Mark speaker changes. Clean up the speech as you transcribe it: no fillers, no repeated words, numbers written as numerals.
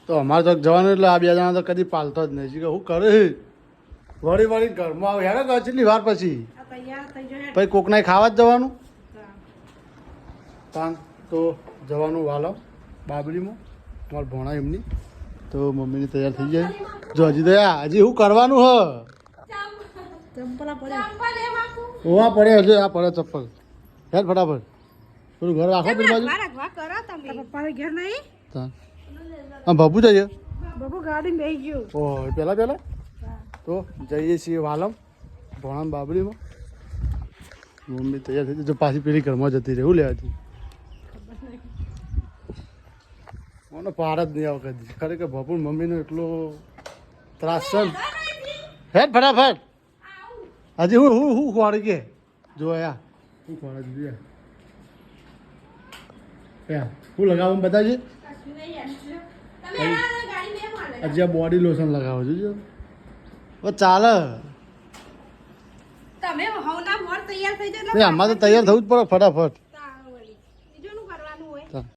Speaker 1: તો અમારે તો જવાનું એટલે આ બે જણા તો કદી પાલતો જ નહીં કે હું કરે વળી ઘરમાં આવે હેડો કેટલી વાર પછી પછી કોકનાય ખાવા જ જવાનું તાન તો જવાનું વાલો બાબરીમાં તમારા ભોણા એમની તો મમ્મીની તૈયાર થઈ જાય જો હજી તો હજી શું કરવાનું હ ઓવા પડે હજુ આ પડે ચપ્પલ હેડ ફટાફટ થોડું ઘર રાખો પેલી બાજુ હા બાબુ જઈએ ઓહ પહેલાં તો જઈએ છીએ વાલમ ભોણા બાબરીમાં મમ્મી તૈયાર થઈ જો પાછી પેલી ઘરમાં જતી રહે એવું લેવાથી મને પાર જ નહીં આવે કદી ખરેખર બાપુ મમ્મીનો એટલો ત્રાસ છે હેડ ફટાફટ હજી હું ખોવાડી કે જો યા હું ખોવાડી દીધું યાર હું લગાવવાનું બતાવજે હજી આ બોડી લોશન લગાવો જોજો ચાલે આમાં તો તૈયાર થવું જ પડે ફટાફટ